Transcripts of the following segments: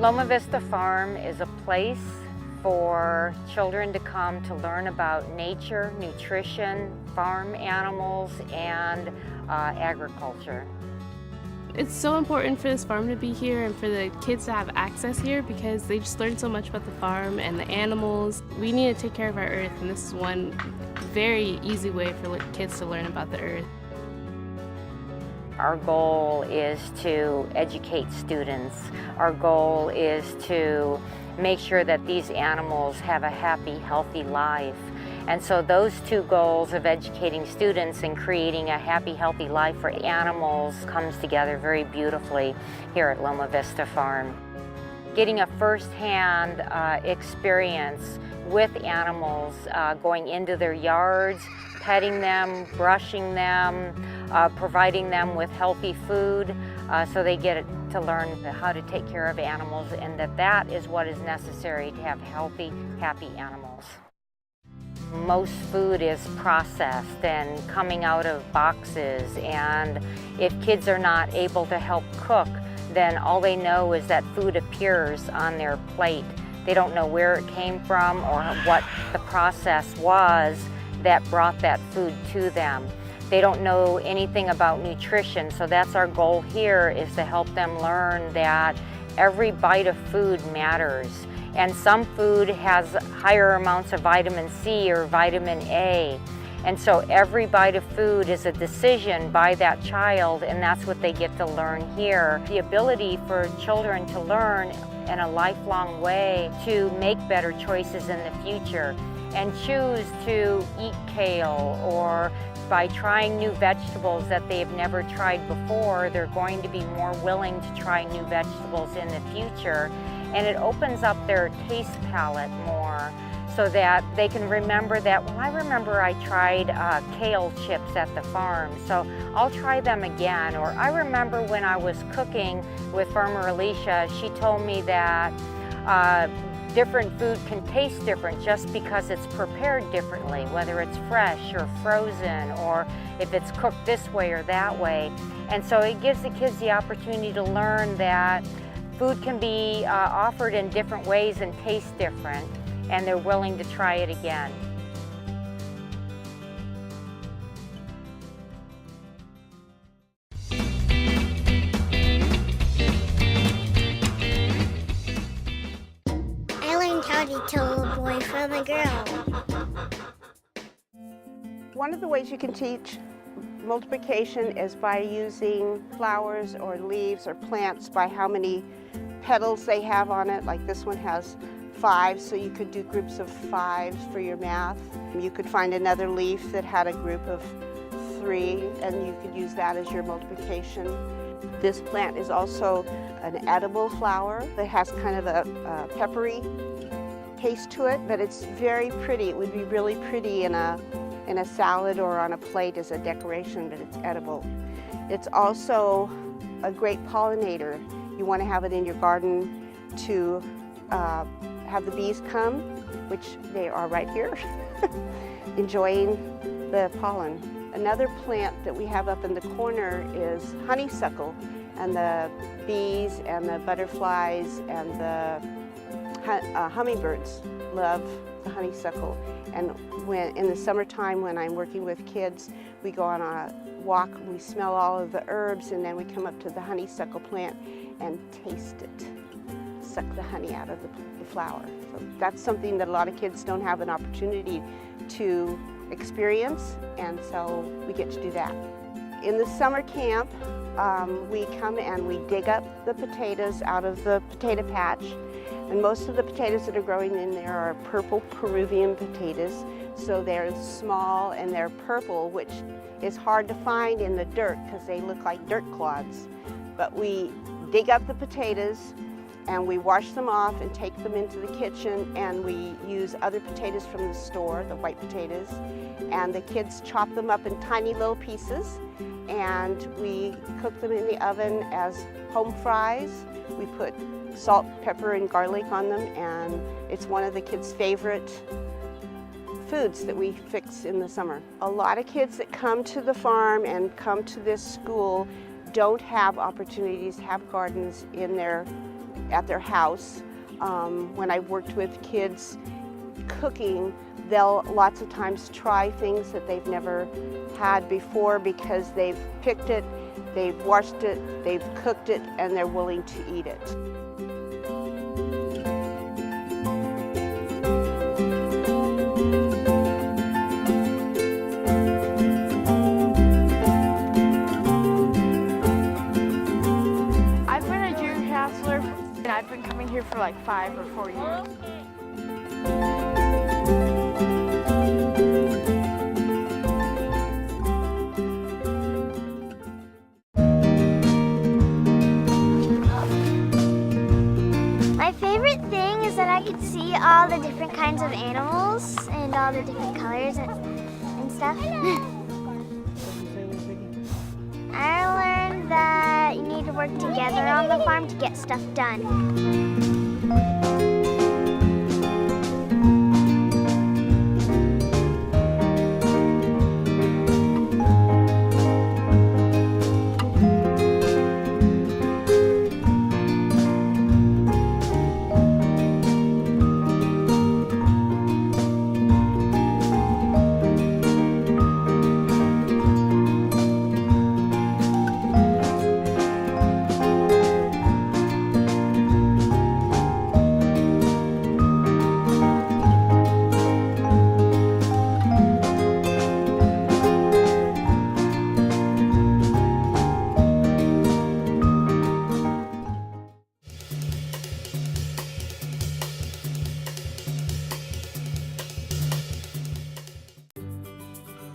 Loma Vista Farm is a place for children to come to learn about nature, nutrition, farm animals, and agriculture. It's so important for this farm to be here and for the kids to have access here because they just learn so much about the farm and the animals. We need to take care of our earth, and this is one very easy way for kids to learn about the earth. Our goal is to educate students. Our goal is to make sure that these animals have a happy, healthy life. And so those two goals of educating students and creating a happy, healthy life for animals comes together very beautifully here at Loma Vista Farm. Getting a first-hand experience with animals, going into their yards, petting them, brushing them, providing them with healthy food, so they get to learn how to take care of animals, and that is what is necessary to have healthy, happy animals. Most food is processed and coming out of boxes, and if kids are not able to help cook, then all they know is that food appears on their plate. They don't know where it came from or what the process was that brought that food to them. They don't know anything about nutrition, so that's our goal here, is to help them learn that every bite of food matters. And some food has higher amounts of vitamin C or vitamin A. And so every bite of food is a decision by that child, and that's what they get to learn here. The ability for children to learn in a lifelong way to make better choices in the future and choose to eat kale, or by trying new vegetables that they've never tried before, they're going to be more willing to try new vegetables in the future. And it opens up their taste palette more so that they can remember that, well, I remember I tried kale chips at the farm, so I'll try them again. Or I remember when I was cooking with Farmer Alicia, she told me that different food can taste different just because it's prepared differently, whether it's fresh or frozen, or if it's cooked this way or that way. And so it gives the kids the opportunity to learn that food can be offered in different ways and taste different, and they're willing to try it again. I learned how to tell a boy from a girl. One of the ways you can teach multiplication is by using flowers or leaves or plants by how many petals they have on it. Like this one has 5, so you could do groups of 5s for your math. You could find another leaf that had a group of 3, and you could use that as your multiplication. This plant is also an edible flower that has kind of a peppery taste to it, but it's very pretty. It would be really pretty in a salad or on a plate as a decoration, but it's edible. It's also a great pollinator. You want to have it in your garden to have the bees come, which they are right here, enjoying the pollen. Another plant that we have up in the corner is honeysuckle, and the bees and the butterflies and the hummingbirds love the honeysuckle. And in the summertime, when I'm working with kids, we go on a walk and we smell all of the herbs, and then we come up to the honeysuckle plant and taste it, suck the honey out of the flower. So that's something that a lot of kids don't have an opportunity to experience, and so we get to do that. In the summer camp, we come and we dig up the potatoes out of the potato patch. And most of the potatoes that are growing in there are purple Peruvian potatoes. So they're small and they're purple, which is hard to find in the dirt because they look like dirt clods. But we dig up the potatoes and we wash them off and take them into the kitchen, and we use other potatoes from the store, the white potatoes, and the kids chop them up in tiny little pieces, and we cook them in the oven as home fries. We put salt, pepper, and garlic on them, and it's one of the kids' favorite foods that we fix in the summer. A lot of kids that come to the farm and come to this school don't have opportunities to have gardens in their at their house. When I've worked with kids cooking, they'll lots of times try things that they've never had before because they've picked it, they've washed it, they've cooked it, and they're willing to eat it. I've been a junior counselor and I've been coming here for like 5 or 4 years. My favorite thing is that I could see all the different kinds of animals and all the different colors and stuff. I learned that you need to work together on the farm to get stuff done.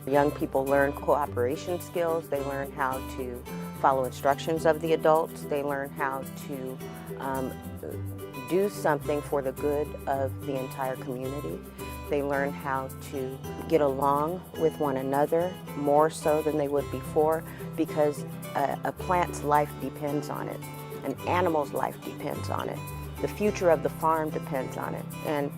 Young people learn cooperation skills, they learn how to follow instructions of the adults, they learn how to do something for the good of the entire community. They learn how to get along with one another more so than they would before, because a plant's life depends on it, an animal's life depends on it. The future of the farm depends on it, and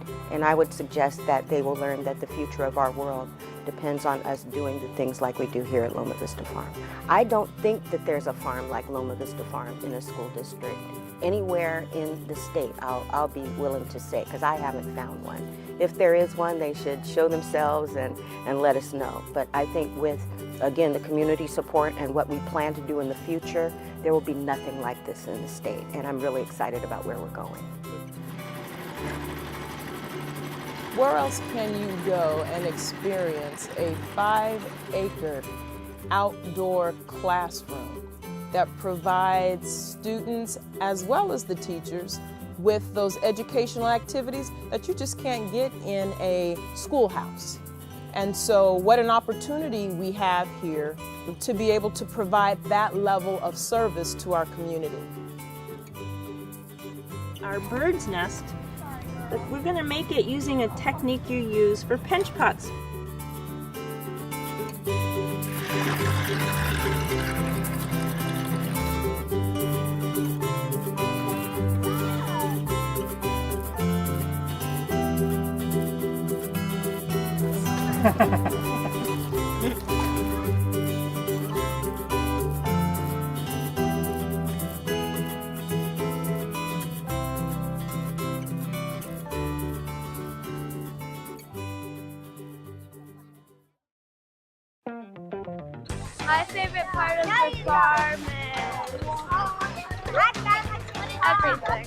I would suggest that they will learn that the future of our world depends on us doing the things like we do here at Loma Vista Farm. I don't think that there's a farm like Loma Vista Farm in a school district anywhere in the state. I'll be willing to say, because I haven't found one. If there is one, they should show themselves and let us know. But I think with, again, the community support and what we plan to do in the future, there will be nothing like this in the state, and I'm really excited about where we're going. Where else can you go and experience a 5-acre outdoor classroom that provides students as well as the teachers with those educational activities that you just can't get in a schoolhouse? And so what an opportunity we have here to be able to provide that level of service to our community. Our bird's nest, we're going to make it using a technique you use for pinch pots. My favorite part of the farm is everything.